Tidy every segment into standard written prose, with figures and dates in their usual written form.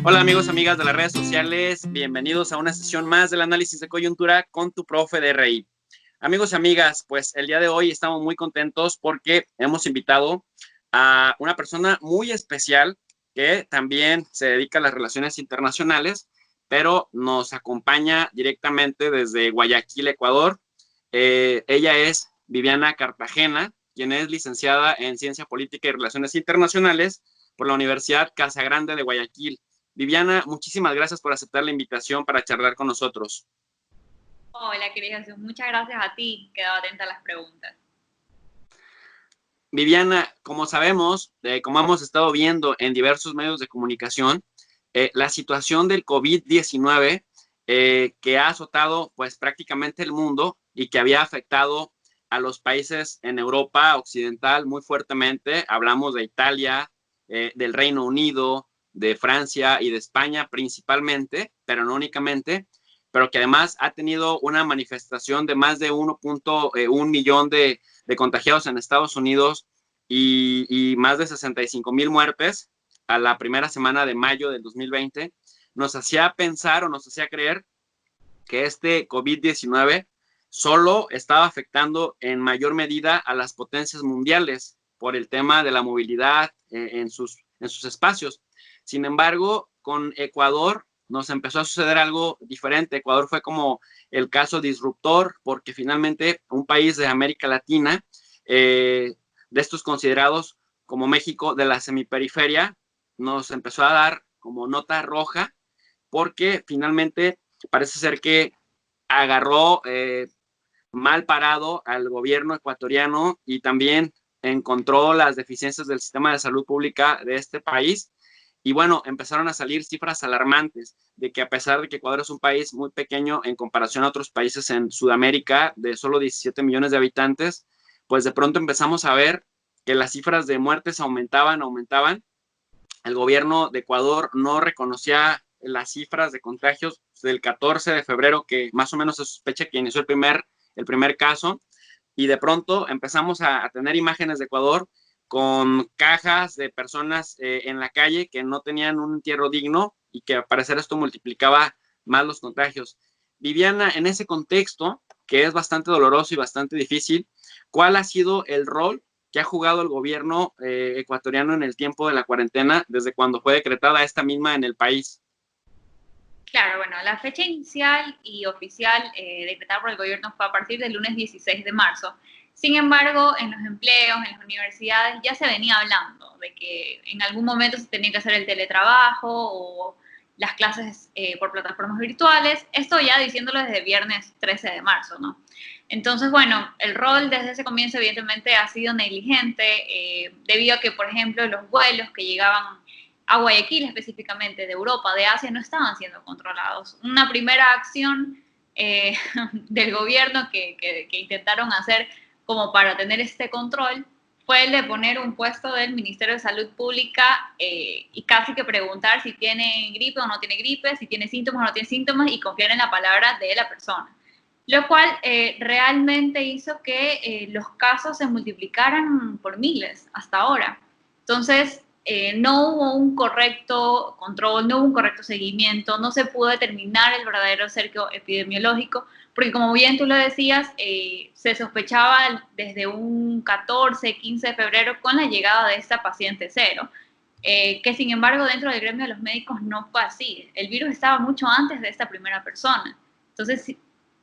Hola amigos, amigas de las redes sociales, bienvenidos a una sesión más del análisis de coyuntura con tu profe de RI. Amigos y amigas, pues el día de hoy estamos muy contentos porque hemos invitado a una persona muy especial que también se dedica a las relaciones internacionales, pero nos acompaña directamente desde Guayaquil, Ecuador. Ella es Viviana Cartagena, quien es licenciada en Ciencia Política y Relaciones Internacionales por la Universidad Casagrande de Guayaquil. Viviana, muchísimas gracias por aceptar la invitación para charlar con nosotros. Hola, querida Jesús. Muchas gracias a ti. Quedo atenta a las preguntas. Viviana, como sabemos, como hemos estado viendo en diversos medios de comunicación, la situación del COVID-19 que ha azotado pues prácticamente el mundo y que había afectado a los países en Europa occidental muy fuertemente. Hablamos de Italia, del Reino Unido, de Francia y de España principalmente, pero no únicamente, pero que además ha tenido una manifestación de más de 1.1 millón de contagiados en Estados Unidos y más de 65,000 muertes a la primera semana de mayo del 2020, nos hacía pensar o nos hacía creer que este COVID-19 solo estaba afectando en mayor medida a las potencias mundiales por el tema de la movilidad en sus espacios. Sin embargo, con Ecuador nos empezó a suceder algo diferente. Ecuador fue como el caso disruptor porque finalmente un país de América Latina, de estos considerados como México de la semiperiferia, nos empezó a dar como nota roja porque finalmente parece ser que agarró mal parado al gobierno ecuatoriano y también encontró las deficiencias del sistema de salud pública de este país. Y bueno, empezaron a salir cifras alarmantes de que a pesar de que Ecuador es un país muy pequeño en comparación a otros países en Sudamérica de solo 17 millones de habitantes, pues de pronto empezamos a ver que las cifras de muertes aumentaban. El gobierno de Ecuador no reconocía las cifras de contagios del 14 de febrero, que más o menos se sospecha que inició el primer caso, y de pronto empezamos a tener imágenes de Ecuador con cajas de personas en la calle que no tenían un entierro digno y que al parecer esto multiplicaba más los contagios. Viviana, en ese contexto, que es bastante doloroso y bastante difícil, ¿cuál ha sido el rol que ha jugado el gobierno ecuatoriano en el tiempo de la cuarentena desde cuando fue decretada esta misma en el país? Claro, bueno, la fecha inicial y oficial decretada por el gobierno fue a partir del lunes 16 de marzo. Sin embargo, en los empleos, en las universidades, ya se venía hablando de que en algún momento se tenía que hacer el teletrabajo o las clases por plataformas virtuales. Esto ya diciéndolo desde viernes 13 de marzo, ¿no? Entonces, bueno, el rol desde ese comienzo evidentemente ha sido negligente debido a que, por ejemplo, los vuelos que llegaban a Guayaquil específicamente, de Europa, de Asia, no estaban siendo controlados. Una primera acción del gobierno que intentaron hacer como para tener este control fue el de poner un puesto del Ministerio de Salud Pública y casi que preguntar si tiene gripe o no tiene gripe, si tiene síntomas o no tiene síntomas y confiar en la palabra de la persona. Lo cual realmente hizo que los casos se multiplicaran por miles hasta ahora. Entonces, no hubo un correcto control, no hubo un correcto seguimiento, no se pudo determinar el verdadero cerco epidemiológico, porque como bien tú lo decías, se sospechaba desde un 14, 15 de febrero con la llegada de esta paciente cero, que sin embargo dentro del gremio de los médicos no fue así. El virus estaba mucho antes de esta primera persona. Entonces,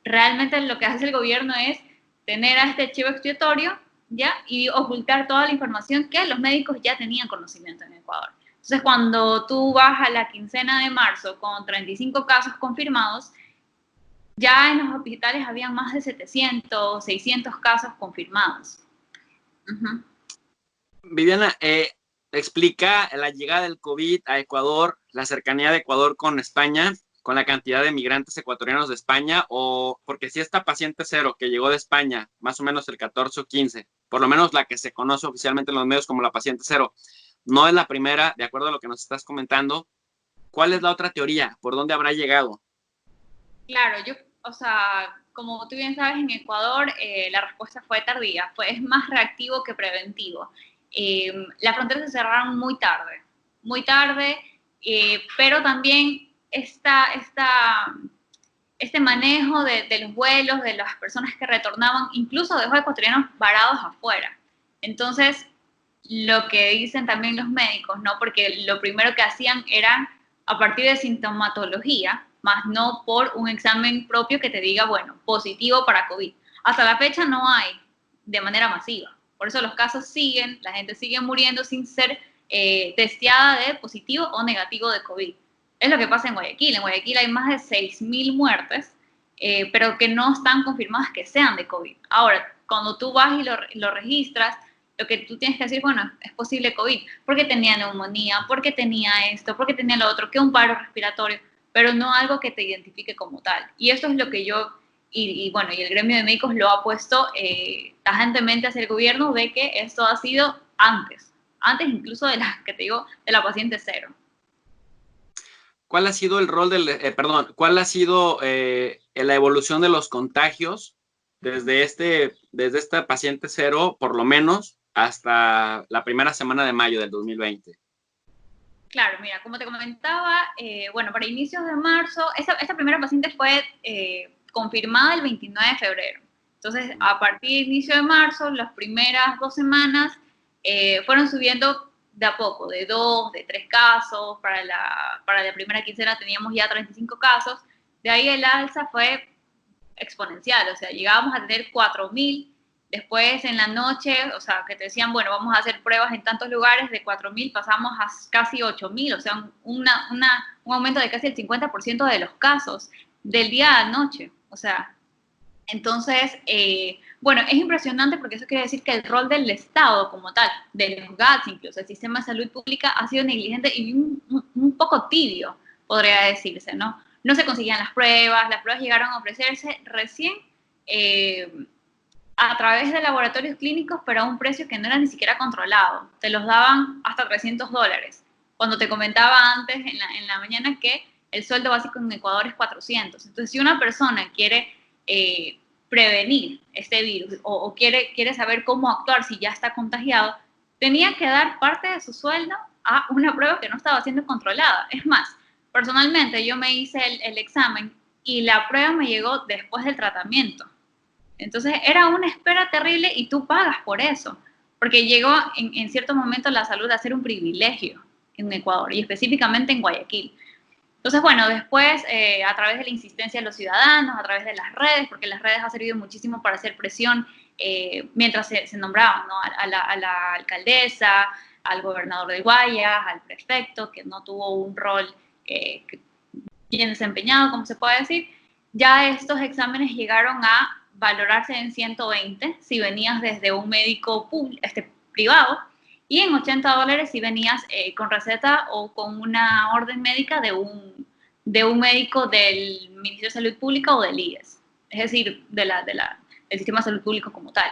realmente lo que hace el gobierno es tener a este chivo expiatorio, ¿ya? Y ocultar toda la información que los médicos ya tenían conocimiento en Ecuador. Entonces, cuando tú vas a la quincena de marzo con 35 casos confirmados, ya en los hospitales habían más de 700, 600 casos confirmados. Viviana, explica la llegada del COVID a Ecuador, la cercanía de Ecuador con España, con la cantidad de migrantes ecuatorianos de España, o porque si esta paciente cero que llegó de España, más o menos el 14 o 15, por lo menos la que se conoce oficialmente en los medios como la paciente cero, no es la primera, de acuerdo a lo que nos estás comentando, ¿cuál es la otra teoría? ¿Por dónde habrá llegado? Claro, o sea, como tú bien sabes, en Ecuador la respuesta fue tardía, es más reactivo que preventivo. las fronteras se cerraron muy tarde, pero también este manejo de los vuelos, de las personas que retornaban, incluso dejó a ecuatorianos varados afuera. Entonces, lo que dicen también los médicos, ¿no? Porque lo primero que hacían era a partir de sintomatología, más no por un examen propio que te diga, bueno, positivo para COVID. Hasta la fecha no hay de manera masiva. Por eso los casos siguen, la gente sigue muriendo sin ser testeada de positivo o negativo de COVID. Es lo que pasa en Guayaquil. En Guayaquil hay más de 6.000 muertes, pero que no están confirmadas que sean de COVID. Ahora, cuando tú vas y lo registras, lo que tú tienes que decir, bueno, es posible COVID, porque tenía neumonía, porque tenía esto, porque tenía lo otro, que un paro respiratorio, pero no algo que te identifique como tal. Y esto es lo que yo, bueno, y el gremio de médicos lo ha puesto tajantemente hacia el gobierno, de que esto ha sido antes incluso de la, que te digo, de la paciente cero. ¿Cuál ha sido el rol cuál ha sido la evolución de los contagios desde esta paciente cero, por lo menos, hasta la primera semana de mayo del 2020? Claro, mira, como te comentaba, bueno, para inicios de marzo, esta primera paciente fue confirmada el 29 de febrero. Entonces, a partir de inicio de marzo, las primeras 2 semanas fueron subiendo de a poco, de 2, de 3 casos. Para la primera quincena teníamos ya 35 casos. De ahí el alza fue exponencial, o sea, llegábamos a tener 4.000. Después en la noche, o sea, que te decían, bueno, vamos a hacer pruebas en tantos lugares, de 4.000 pasamos a casi 8.000, o sea, un aumento de casi el 50% de los casos del día a la noche. O sea, entonces, bueno, es impresionante porque eso quiere decir que el rol del Estado como tal, de los GATS, incluso el sistema de salud pública, ha sido negligente y un poco tibio, podría decirse, ¿no? No se conseguían las pruebas llegaron a ofrecerse recién a través de laboratorios clínicos, pero a un precio que no era ni siquiera controlado. Te los daban hasta $300. Cuando te comentaba antes en la mañana que el sueldo básico en Ecuador es 400. Entonces, si una persona quiere prevenir este virus o quiere saber cómo actuar si ya está contagiado, tenía que dar parte de su sueldo a una prueba que no estaba siendo controlada. Es más, personalmente yo me hice el examen y la prueba me llegó después del tratamiento. Entonces era una espera terrible y tú pagas por eso, porque llegó en cierto momento la salud a ser un privilegio en Ecuador y específicamente en Guayaquil. Entonces, bueno, después a través de la insistencia de los ciudadanos, a través de las redes, porque las redes han servido muchísimo para hacer presión mientras se nombraban, ¿no? a la alcaldesa, al gobernador de Guayas, al prefecto, que no tuvo un rol bien desempeñado, como se puede decir. Ya estos exámenes llegaron a valorarse en 120 si venías desde un médico privado, y en $80 si venías con receta o con una orden médica de un médico del Ministerio de Salud Pública o del IES, es decir, del sistema de salud público como tal.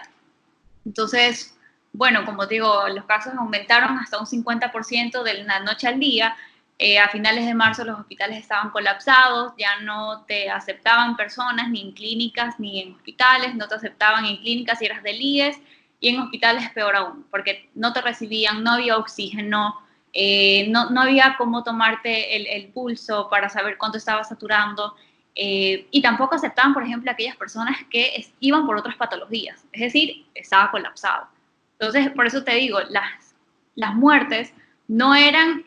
Entonces, bueno, como te digo, los casos aumentaron hasta un 50% de la noche al día. A finales de marzo los hospitales estaban colapsados, ya no te aceptaban personas ni en clínicas ni en hospitales, no te aceptaban en clínicas si eras del IES, y en hospitales peor aún, porque no te recibían, no había oxígeno, no había cómo tomarte el pulso para saber cuánto estaba saturando, y tampoco aceptaban, por ejemplo, aquellas personas que iban por otras patologías, es decir, estaba colapsado. Entonces, por eso te digo, las muertes no eran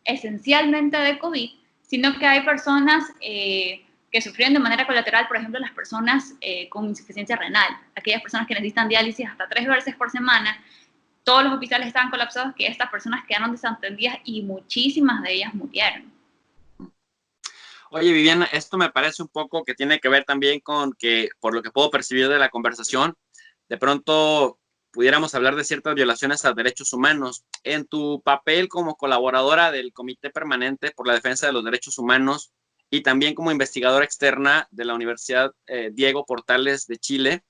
esencialmente de COVID, sino que hay personas que sufrieron de manera colateral, por ejemplo, las personas con insuficiencia renal, aquellas personas que necesitan diálisis hasta 3 veces por semana. Todos los hospitales estaban colapsados, que estas personas quedaron desatendidas y muchísimas de ellas murieron. Oye, Viviana, esto me parece un poco que tiene que ver también con que, por lo que puedo percibir de la conversación, de pronto pudiéramos hablar de ciertas violaciones a derechos humanos. En tu papel como colaboradora del Comité Permanente por la Defensa de los Derechos Humanos y también como investigadora externa de la Universidad Diego Portales de Chile,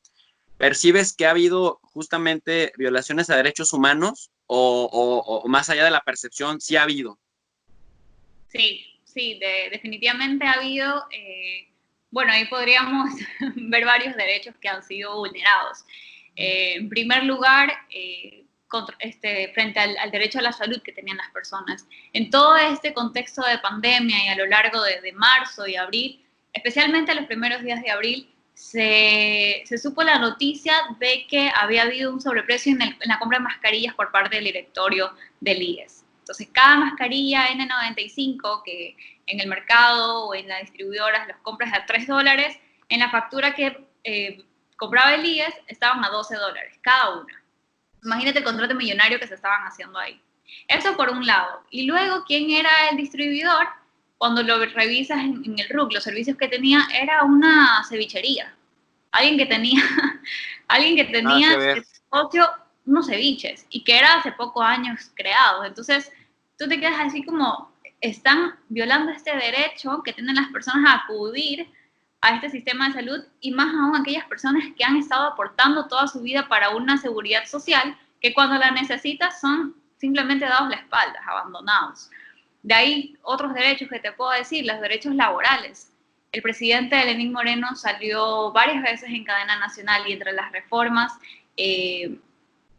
¿percibes que ha habido justamente violaciones a derechos humanos o más allá de la percepción, sí ha habido? Sí, definitivamente ha habido, bueno, ahí podríamos ver varios derechos que han sido vulnerados. En primer lugar, frente al derecho a la salud que tenían las personas. En todo este contexto de pandemia y a lo largo de marzo y abril, especialmente en los primeros días de abril, se supo la noticia de que había habido un sobreprecio en la compra de mascarillas por parte del directorio del IES. Entonces, cada mascarilla N95 que en el mercado o en las distribuidoras los compras a $3, en la factura que compraba el IES estaban a $12 cada una. Imagínate el contrato millonario que se estaban haciendo ahí. Eso por un lado. Y luego, ¿quién era el distribuidor? Cuando lo revisas en el RUC, los servicios que tenía, era una cevichería. Alguien que tenía negocio, unos ceviches, y que era hace pocos años creado. Entonces, tú te quedas así como, están violando este derecho que tienen las personas a acudir a este sistema de salud, y más aún aquellas personas que han estado aportando toda su vida para una seguridad social, que cuando la necesitas son simplemente dados la espalda, abandonados. De ahí otros derechos que te puedo decir, los derechos laborales. El presidente Lenín Moreno salió varias veces en cadena nacional, y entre las reformas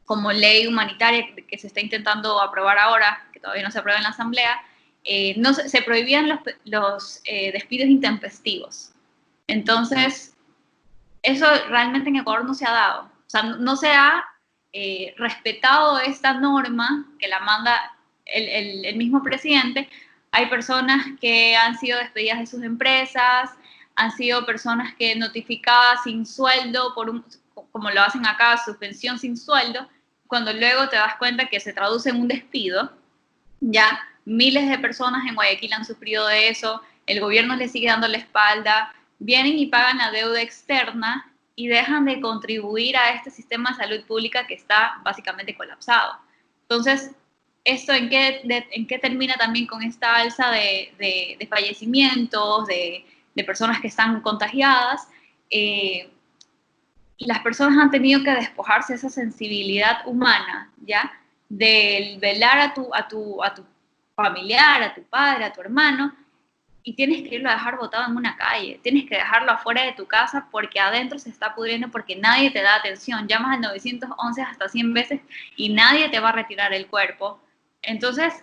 como ley humanitaria que se está intentando aprobar ahora, que todavía no se aprueba en la Asamblea, se prohibían los despidos intempestivos. Entonces, eso realmente en Ecuador no se ha dado. O sea, no se ha respetado esta norma que la manda el mismo presidente. Hay personas que han sido despedidas de sus empresas, han sido personas que notificadas sin sueldo, como lo hacen acá, suspensión sin sueldo, cuando luego te das cuenta que se traduce en un despido. Ya miles de personas en Guayaquil han sufrido de eso, el gobierno les sigue dando la espalda, vienen y pagan la deuda externa y dejan de contribuir a este sistema de salud pública que está básicamente colapsado. Entonces, ¿esto en qué termina también con esta alza de fallecimientos, de personas que están contagiadas? Las personas han tenido que despojarse de esa sensibilidad humana, ¿ya? Del velar a tu familiar, a tu padre, a tu hermano, y tienes que irlo a dejar botado en una calle, tienes que dejarlo afuera de tu casa porque adentro se está pudriendo, porque nadie te da atención, llamas al 911 hasta 100 veces y nadie te va a retirar el cuerpo. Entonces,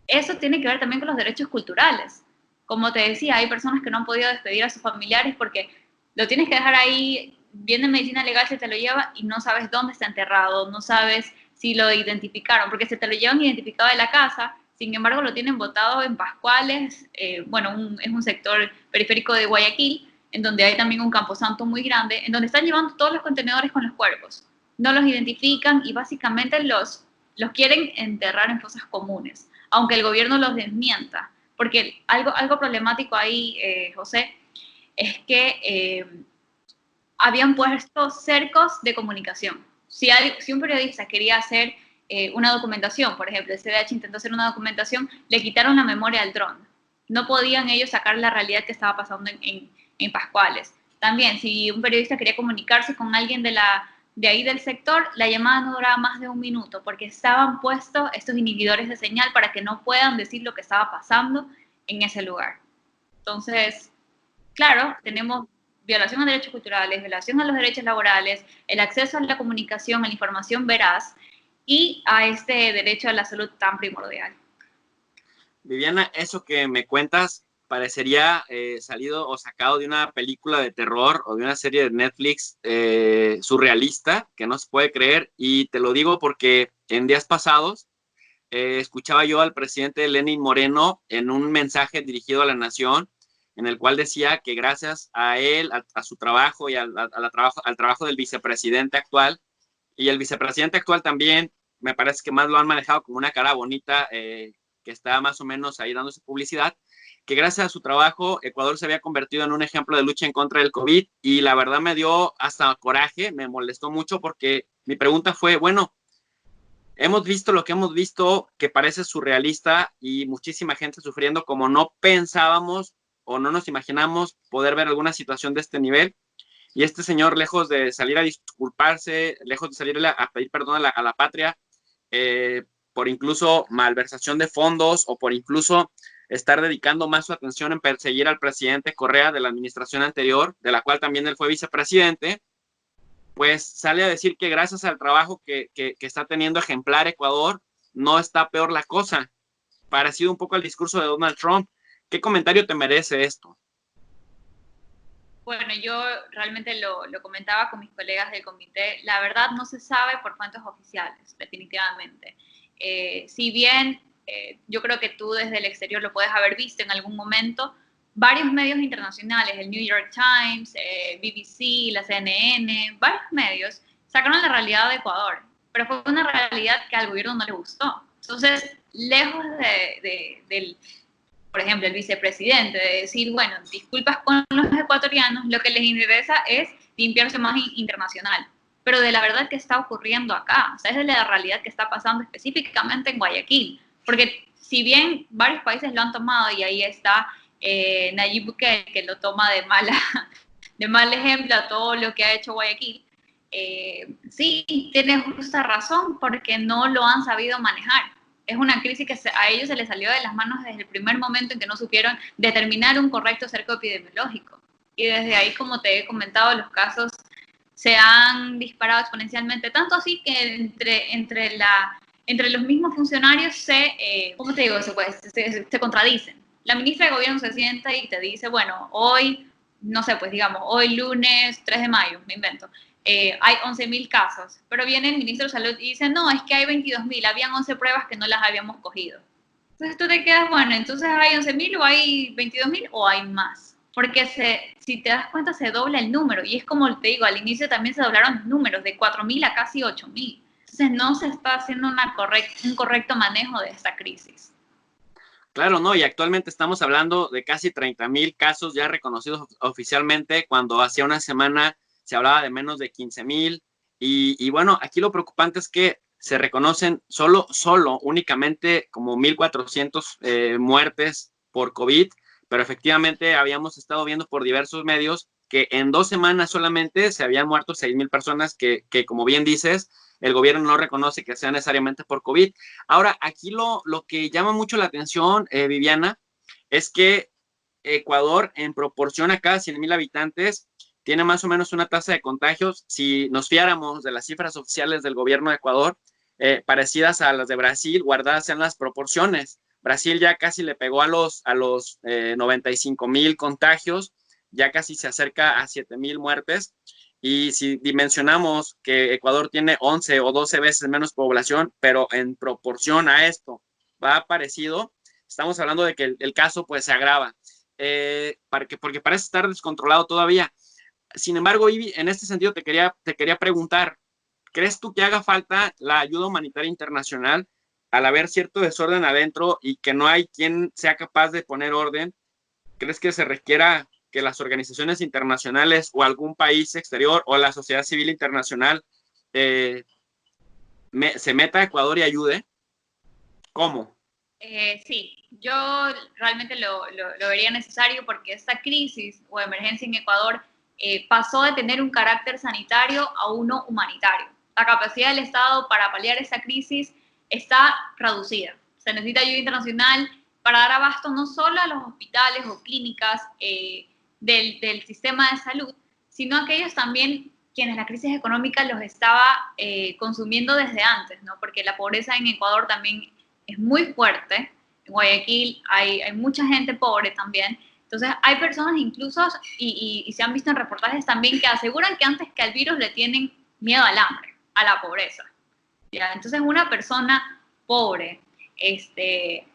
eso tiene que ver también con los derechos culturales. Como te decía, hay personas que no han podido despedir a sus familiares porque lo tienes que dejar ahí, viene medicina legal, se te lo lleva y no sabes dónde está enterrado, no sabes si lo identificaron, porque se te lo llevan identificado de la casa. Sin embargo, lo tienen botado en Pascuales, es un sector periférico de Guayaquil, en donde hay también un camposanto muy grande, en donde están llevando todos los contenedores con los cuerpos. No los identifican y básicamente los quieren enterrar en fosas comunes, aunque el gobierno los desmienta. Porque algo problemático ahí, José, es que habían puesto cercos de comunicación. Si un periodista quería hacer una documentación, por ejemplo, el CDH intentó hacer una documentación, le quitaron la memoria al dron. No podían ellos sacar la realidad que estaba pasando en Pascuales. También, si un periodista quería comunicarse con alguien de ahí del sector, la llamada no duraba más de 1 minuto, porque estaban puestos estos inhibidores de señal para que no puedan decir lo que estaba pasando en ese lugar. Entonces, claro, tenemos violación a derechos culturales, violación a los derechos laborales, el acceso a la comunicación, a la información veraz, y a este derecho a la salud tan primordial. Viviana, eso que me cuentas parecería salido o sacado de una película de terror o de una serie de Netflix surrealista, que no se puede creer, y te lo digo porque en días pasados escuchaba yo al presidente Lenín Moreno en un mensaje dirigido a la nación, en el cual decía que gracias a él, a su trabajo y al trabajo del vicepresidente actual, y el vicepresidente actual también, me parece que más lo han manejado como una cara bonita, que está más o menos ahí dándose publicidad, que gracias a su trabajo Ecuador se había convertido en un ejemplo de lucha en contra del COVID, y la verdad me dio hasta coraje, me molestó mucho porque mi pregunta fue, bueno, hemos visto lo que hemos visto, que parece surrealista y muchísima gente sufriendo como no pensábamos o no nos imaginamos poder ver alguna situación de este nivel. Y este señor, lejos de salir a disculparse, lejos de salir a pedir perdón a la patria, por incluso malversación de fondos o por incluso estar dedicando más su atención en perseguir al presidente Correa de la administración anterior, de la cual también él fue vicepresidente, pues sale a decir que gracias al trabajo que está teniendo ejemplar Ecuador, no está peor la cosa. Parecido un poco al discurso de Donald Trump. ¿Qué comentario te merece esto? Bueno, yo realmente lo comentaba con mis colegas del comité. La verdad no se sabe por fuentes oficiales, definitivamente. Si bien yo creo que tú desde el exterior lo puedes haber visto en algún momento, varios medios internacionales, el New York Times, BBC, la CNN, varios medios sacaron la realidad de Ecuador, pero fue una realidad que al gobierno no le gustó. Entonces, lejos del por ejemplo, el vicepresidente, de decir, bueno, disculpas con los ecuatorianos, lo que les interesa es limpiarse más internacional. Pero de la verdad que está ocurriendo acá, o sea, es de la realidad que está pasando específicamente en Guayaquil. Porque si bien varios países lo han tomado, y ahí está Nayib Bukele, que lo toma de mal ejemplo a todo lo que ha hecho Guayaquil, sí, tiene justa razón, porque no lo han sabido manejar. Es una crisis que a ellos se les salió de las manos desde el primer momento en que no supieron determinar un correcto cerco epidemiológico. Y desde ahí, como te he comentado, los casos se han disparado exponencialmente, tanto así que entre los mismos funcionarios ¿cómo te digo? Se contradicen. La ministra de Gobierno se sienta y te dice, bueno, hoy, no sé, pues digamos, hoy lunes 3 de mayo, me invento, hay 11.000 casos, pero viene el ministro de Salud y dice, no, es que hay 22.000, habían 11 pruebas que no las habíamos cogido. Entonces tú te quedas, bueno, entonces hay 11.000 o hay 22.000 o hay más. Porque si te das cuenta se dobla el número y es como te digo, al inicio también se doblaron los números de 4.000 a casi 8.000. Entonces no se está haciendo un correcto manejo de esta crisis. Claro, ¿no? Y actualmente estamos hablando de casi 30,000 casos ya reconocidos oficialmente, cuando hacía una semana se hablaba de menos de 15,000. Y bueno, aquí lo preocupante es que se reconocen únicamente como 1,400 muertes por COVID, pero efectivamente habíamos estado viendo por diversos medios que en 2 semanas solamente se habían muerto 6,000 personas que, como bien dices, el gobierno no reconoce que sea necesariamente por COVID. Ahora, aquí lo que llama mucho la atención, Viviana, es que Ecuador, en proporción a cada 100,000 habitantes, tiene más o menos una tasa de contagios, si nos fiáramos de las cifras oficiales del gobierno de Ecuador, parecidas a las de Brasil, guardadas en las proporciones. Brasil ya casi le pegó a los 95,000 contagios, ya casi se acerca a 7,000 muertes. Y si dimensionamos que Ecuador tiene 11 o 12 veces menos población, pero en proporción a esto va parecido, estamos hablando de que el caso pues se agrava, porque parece estar descontrolado todavía. Sin embargo, Ivy, en este sentido te quería preguntar, ¿crees tú que haga falta la ayuda humanitaria internacional al haber cierto desorden adentro y que no hay quien sea capaz de poner orden? ¿Crees que se requiera que las organizaciones internacionales o algún país exterior o la sociedad civil internacional se meta a Ecuador y ayude? ¿Cómo? Sí, yo realmente lo vería necesario porque esta crisis o emergencia en Ecuador pasó de tener un carácter sanitario a uno humanitario. La capacidad del Estado para paliar esta crisis está reducida. Se necesita ayuda internacional para dar abasto no solo a los hospitales o clínicas del sistema de salud, sino a aquellos también quienes la crisis económica los estaba consumiendo desde antes, ¿no? Porque la pobreza en Ecuador también es muy fuerte. En Guayaquil hay mucha gente pobre también. Entonces, hay personas incluso, y se han visto en reportajes también, que aseguran que antes que al virus le tienen miedo al hambre, a la pobreza. ¿Ya? Entonces, una persona pobre,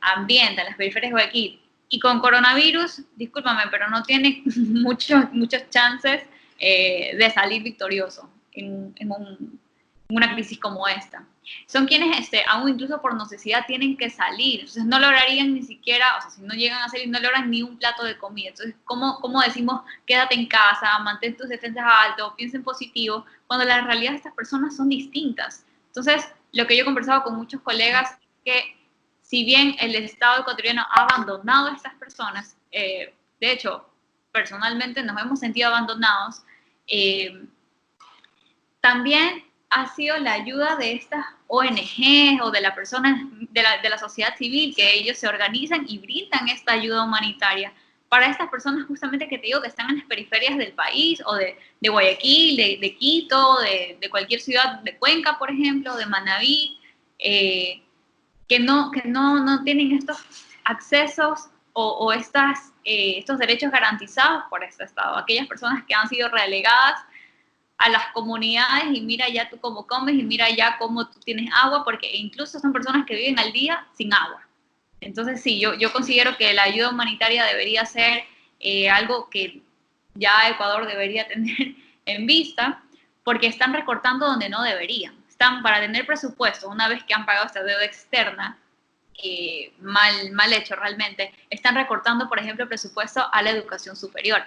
ambiente en las periferias de Guayaquil, y con coronavirus, discúlpame, pero no tiene muchos chances de salir victorioso en una crisis como esta. Son quienes aún incluso por necesidad tienen que salir, entonces no lograrían ni siquiera, o sea, si no llegan a salir, no logran ni un plato de comida. Entonces, ¿cómo decimos quédate en casa, mantén tus defensas altos, piensa en positivo, cuando la realidad de estas personas son distintas? Entonces, lo que yo he conversado con muchos colegas es que si bien el Estado ecuatoriano ha abandonado a estas personas, de hecho, personalmente nos hemos sentido abandonados, también ha sido la ayuda de estas ONG o de las personas de la sociedad civil, que ellos se organizan y brindan esta ayuda humanitaria para estas personas justamente que te digo que están en las periferias del país, o de Guayaquil, de Quito, de cualquier ciudad, de Cuenca, por ejemplo, de Manabí, que no tienen estos accesos o estos derechos garantizados por este Estado. Aquellas personas que han sido relegadas a las comunidades y mira ya tú cómo comes y mira ya cómo tú tienes agua, porque incluso son personas que viven al día sin agua. Entonces sí, yo considero que la ayuda humanitaria debería ser algo que ya Ecuador debería tener en vista, porque están recortando donde no deberían. Están para tener presupuesto, una vez que han pagado esta deuda externa, mal hecho realmente, están recortando, por ejemplo, el presupuesto a la educación superior.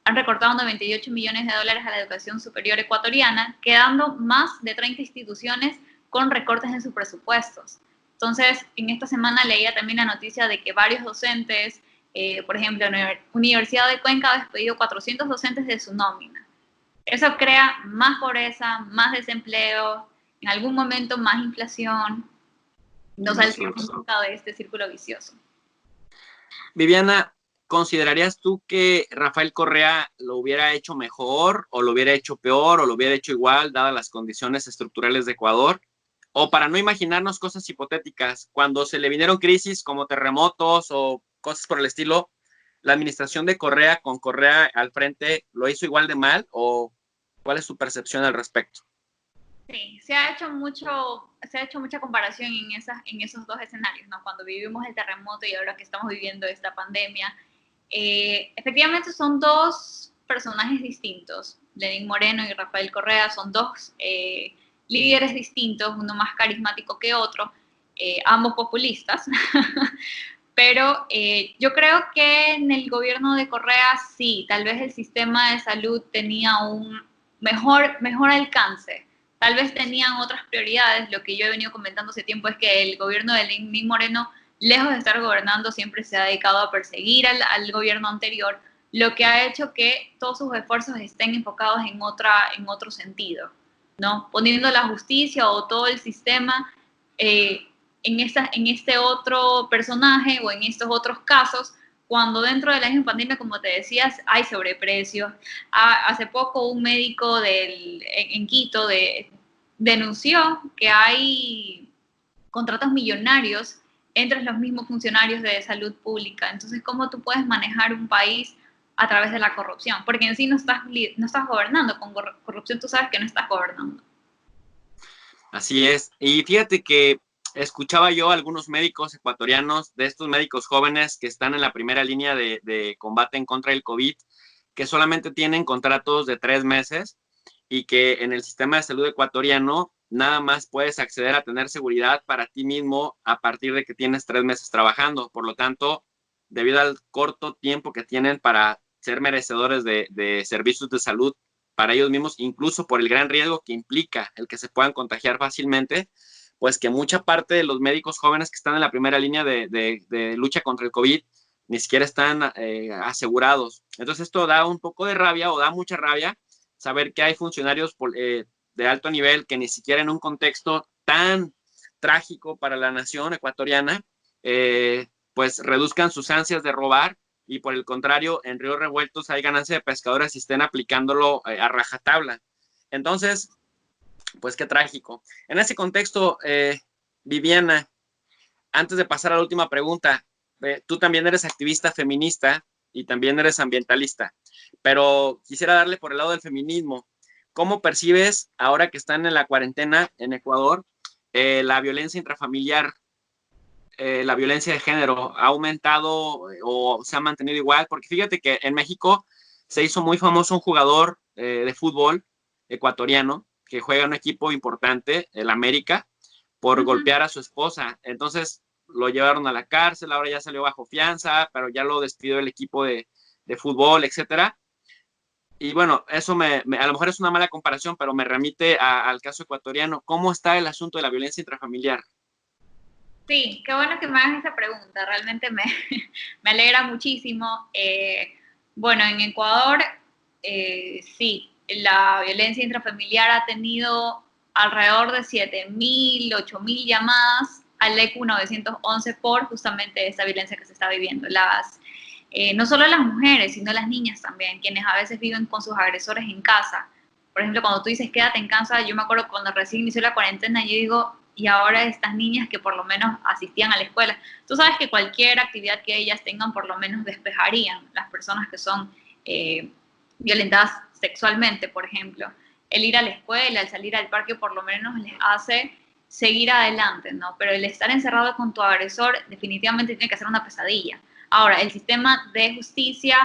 Han recortado 98 millones de dólares a la educación superior ecuatoriana, quedando más de 30 instituciones con recortes en sus presupuestos. Entonces, en esta semana leía también la noticia de que varios docentes, por ejemplo, la Universidad de Cuenca ha despedido 400 docentes de su nómina. Eso crea más pobreza, más desempleo, en algún momento más inflación. No salimos nunca de este círculo vicioso. Viviana, ¿considerarías tú que Rafael Correa lo hubiera hecho mejor o lo hubiera hecho peor o lo hubiera hecho igual dadas las condiciones estructurales de Ecuador? O para no imaginarnos cosas hipotéticas, cuando se le vinieron crisis como terremotos o cosas por el estilo, ¿la administración de Correa con Correa al frente lo hizo igual de mal o cuál es su percepción al respecto? Sí, se ha hecho mucha comparación en esos dos escenarios, ¿no? Cuando vivimos el terremoto y ahora que estamos viviendo esta pandemia. Efectivamente son dos personajes distintos. Lenín Moreno y Rafael Correa son dos líderes distintos, uno más carismático que otro, ambos populistas. Pero yo creo que en el gobierno de Correa sí, tal vez el sistema de salud tenía un mejor alcance. Tal vez tenían otras prioridades. Lo que yo he venido comentando hace tiempo es que el gobierno de Lenín Moreno, lejos de estar gobernando, siempre se ha dedicado a perseguir al gobierno anterior, lo que ha hecho que todos sus esfuerzos estén enfocados en otro sentido, ¿no? Poniendo la justicia o todo el sistema en este otro personaje o en estos otros casos, cuando dentro de la misma pandemia, como te decías, hay sobreprecios. Hace poco un médico en Quito denunció que hay contratos millonarios entre los mismos funcionarios de salud pública. Entonces, ¿cómo tú puedes manejar un país a través de la corrupción? Porque en sí no estás gobernando. Con corrupción tú sabes que no estás gobernando. Así es. Y fíjate que escuchaba yo a algunos médicos ecuatorianos, de estos médicos jóvenes que están en la primera línea de combate en contra del COVID, que solamente tienen contratos de 3 meses y que en el sistema de salud ecuatoriano nada más puedes acceder a tener seguridad para ti mismo a partir de que tienes 3 meses trabajando. Por lo tanto, debido al corto tiempo que tienen para ser merecedores de servicios de salud para ellos mismos, incluso por el gran riesgo que implica el que se puedan contagiar fácilmente, pues que mucha parte de los médicos jóvenes que están en la primera línea de lucha contra el COVID ni siquiera están asegurados. Entonces esto da un poco de rabia o da mucha rabia saber que hay funcionarios de alto nivel que ni siquiera en un contexto tan trágico para la nación ecuatoriana, pues reduzcan sus ansias de robar y por el contrario, en ríos revueltos hay ganancia de pescadores y estén aplicándolo a rajatabla. Entonces, pues qué trágico. En ese contexto, Viviana, antes de pasar a la última pregunta, tú también eres activista feminista y también eres ambientalista, pero quisiera darle por el lado del feminismo. ¿Cómo percibes, ahora que están en la cuarentena en Ecuador, la violencia intrafamiliar? La violencia de género ha aumentado o se ha mantenido igual, porque fíjate que en México se hizo muy famoso un jugador de fútbol ecuatoriano que juega en un equipo importante, el América, por golpear a su esposa. Entonces lo llevaron a la cárcel, ahora ya salió bajo fianza, pero ya lo despidió el equipo de fútbol, etcétera. Y bueno, eso a lo mejor es una mala comparación, pero me remite al caso ecuatoriano. ¿Cómo está el asunto de la violencia intrafamiliar? Sí, qué bueno que me hagas esa pregunta, realmente me alegra muchísimo. Bueno, en Ecuador, sí, la violencia intrafamiliar ha tenido alrededor de 7.000, 8.000 llamadas al ECU 911 por justamente esa violencia que se está viviendo. no solo las mujeres, sino las niñas también, quienes a veces viven con sus agresores en casa. Por ejemplo, cuando tú dices quédate en casa, yo me acuerdo cuando recién inició la cuarentena, yo digo, y ahora estas niñas que por lo menos asistían a la escuela, tú sabes que cualquier actividad que ellas tengan por lo menos despejarían las personas que son violentadas sexualmente, por ejemplo. El ir a la escuela, el salir al parque por lo menos les hace seguir adelante, ¿no? Pero el estar encerrado con tu agresor definitivamente tiene que ser una pesadilla. Ahora, el sistema de justicia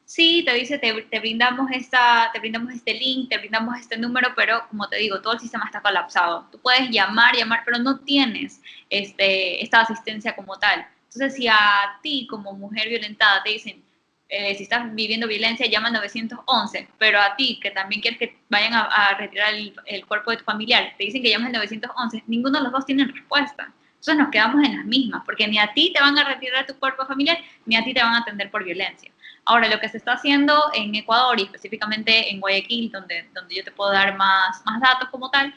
sí te dice, te brindamos este link, te brindamos este número, pero como te digo, todo el sistema está colapsado. Tú puedes llamar, pero no tienes esta asistencia como tal. Entonces, si a ti como mujer violentada te dicen, si estás viviendo violencia, llama al 911, pero a ti, que también quieres que vayan a retirar el cuerpo de tu familiar, te dicen que llames al 911, ninguno de los dos tiene respuesta. Entonces nos quedamos en las mismas, porque ni a ti te van a retirar tu cuerpo familiar, ni a ti te van a atender por violencia. Ahora, lo que se está haciendo en Ecuador y específicamente en Guayaquil, donde yo te puedo dar más datos como tal,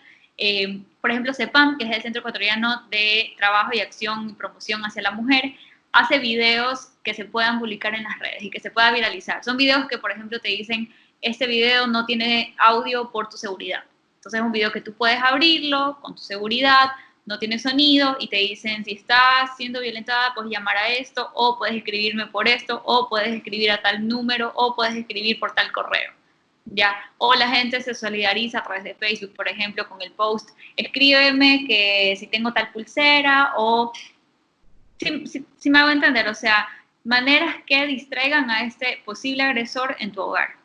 por ejemplo, CEPAM, que es el Centro Ecuatoriano de Trabajo y Acción y Promoción hacia la Mujer, hace videos que se puedan publicar en las redes y que se pueda viralizar. Son videos que, por ejemplo, te dicen, este video no tiene audio por tu seguridad. Entonces es un video que tú puedes abrirlo con tu seguridad, no tiene sonido y te dicen, si estás siendo violentada, puedes llamar a esto, o puedes escribirme por esto, o puedes escribir a tal número, o puedes escribir por tal correo. ¿Ya? O la gente se solidariza a través de Facebook, por ejemplo, con el post, escríbeme que si tengo tal pulsera, o si me hago entender, o sea, maneras que distraigan a este posible agresor en tu hogar.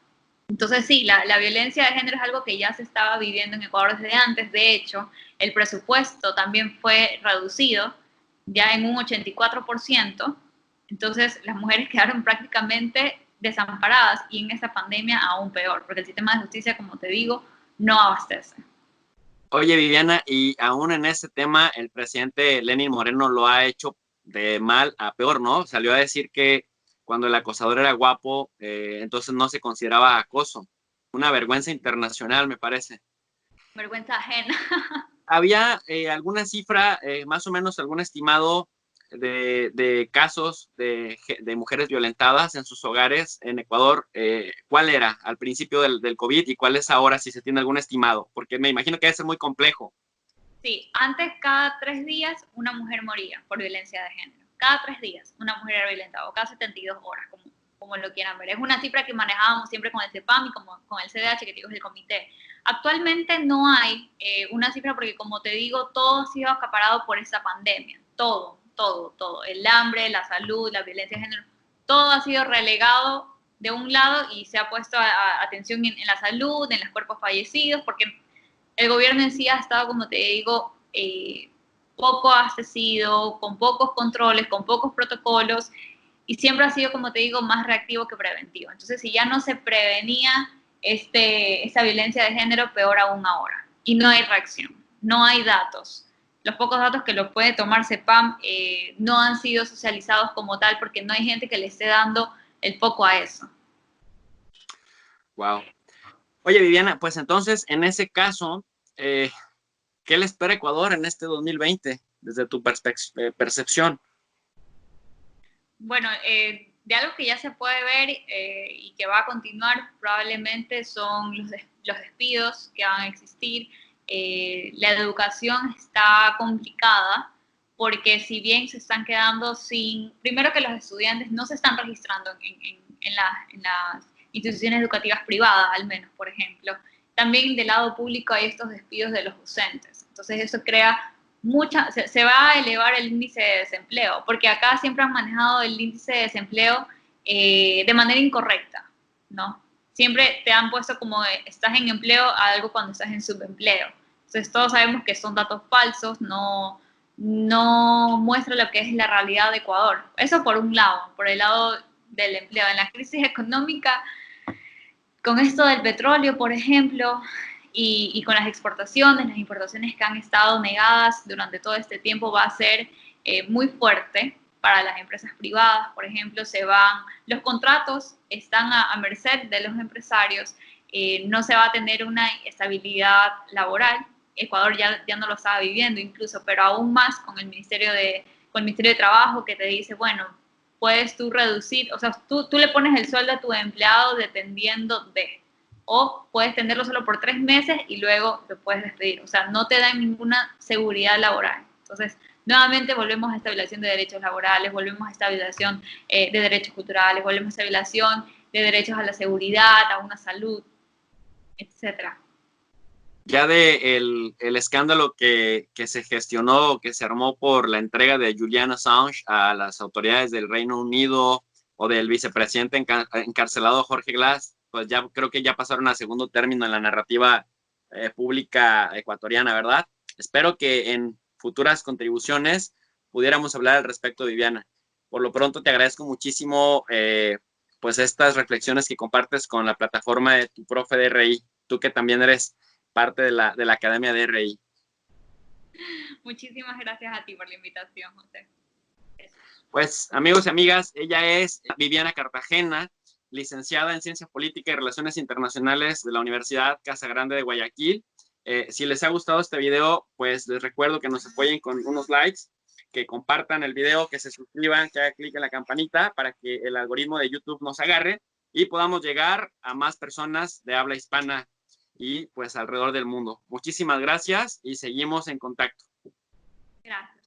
Entonces sí, la violencia de género es algo que ya se estaba viviendo en Ecuador desde antes. De hecho, el presupuesto también fue reducido ya en un 84%. Entonces las mujeres quedaron prácticamente desamparadas y en esta pandemia aún peor, porque el sistema de justicia, como te digo, no abastece. Oye, Viviana, y aún en ese tema, el presidente Lenín Moreno lo ha hecho de mal a peor, ¿no? Salió a decir que cuando el acosador era guapo, entonces no se consideraba acoso. Una vergüenza internacional, me parece. Vergüenza ajena. ¿Había alguna cifra, más o menos algún estimado de casos de mujeres violentadas en sus hogares en Ecuador? ¿Cuál era al principio del COVID y cuál es ahora, si se tiene algún estimado? Porque me imagino que debe ser muy complejo. Sí, antes cada 3 días una mujer moría por violencia de género. Cada 3 días una mujer era violentada, o cada 72 horas, como lo quieran ver. Es una cifra que manejábamos siempre con el CEPAM y con el CDH, que digo es el comité. Actualmente no hay una cifra porque, como te digo, todo ha sido acaparado por esta pandemia. Todo, todo, todo. El hambre, la salud, la violencia de género, todo ha sido relegado de un lado y se ha puesto atención en la salud, en los cuerpos fallecidos, porque el gobierno en sí ha estado, como te digo, poco abastecido, con pocos controles, con pocos protocolos, y siempre ha sido, como te digo, más reactivo que preventivo. Entonces, si ya no se prevenía esta violencia de género, peor aún ahora. Y no hay reacción, no hay datos. Los pocos datos que lo puede tomar CEPAM no han sido socializados como tal porque no hay gente que le esté dando el foco a eso. Wow. Oye, Viviana, pues entonces, en ese caso, ¿qué le espera a Ecuador en este 2020 desde tu percepción? Bueno, de algo que ya se puede ver y que va a continuar probablemente son los despidos que van a existir. La educación está complicada porque si bien se están quedando sin, primero que los estudiantes no se están registrando en las instituciones educativas privadas, al menos, por ejemplo. También del lado público hay estos despidos de los docentes. Entonces eso crea se va a elevar el índice de desempleo, porque acá siempre han manejado el índice de desempleo de manera incorrecta, ¿no? Siempre te han puesto como estás en empleo a algo cuando estás en subempleo. Entonces todos sabemos que son datos falsos, no muestra lo que es la realidad de Ecuador. Eso por un lado, por el lado del empleo. En la crisis económica, con esto del petróleo, por ejemplo, y con las importaciones que han estado negadas durante todo este tiempo, va a ser muy fuerte para las empresas privadas. Por ejemplo, los contratos están a merced de los empresarios, no se va a tener una estabilidad laboral. Ecuador ya no lo estaba viviendo incluso, pero aún más con el Ministerio de Trabajo, que te dice, bueno, puedes tú reducir, o sea, tú le pones el sueldo a tu empleado dependiendo de, o puedes tenderlo solo por 3 meses y luego te puedes despedir. O sea, no te da ninguna seguridad laboral. Entonces, nuevamente volvemos a esta violación de derechos laborales, volvemos a esta violación de derechos culturales, volvemos a esta violación de derechos a la seguridad, a una salud, etcétera. Ya de el escándalo que se gestionó, que se armó por la entrega de Julian Assange a las autoridades del Reino Unido o del vicepresidente encarcelado Jorge Glass, pues ya creo que ya pasaron a segundo término en la narrativa pública ecuatoriana, ¿verdad? Espero que en futuras contribuciones pudiéramos hablar al respecto, Viviana. Por lo pronto te agradezco muchísimo pues estas reflexiones que compartes con la plataforma de Tu Profe de RI, tú que también eres parte de la Academia de RI. Muchísimas gracias a ti por la invitación, José. Pues, amigos y amigas, ella es Viviana Cartagena, licenciada en Ciencia Política y Relaciones Internacionales de la Universidad Casa Grande de Guayaquil. Si les ha gustado este video, pues les recuerdo que nos apoyen con unos likes, que compartan el video, que se suscriban, que hagan clic en la campanita para que el algoritmo de YouTube nos agarre y podamos llegar a más personas de habla hispana y pues alrededor del mundo. Muchísimas gracias y seguimos en contacto. Gracias.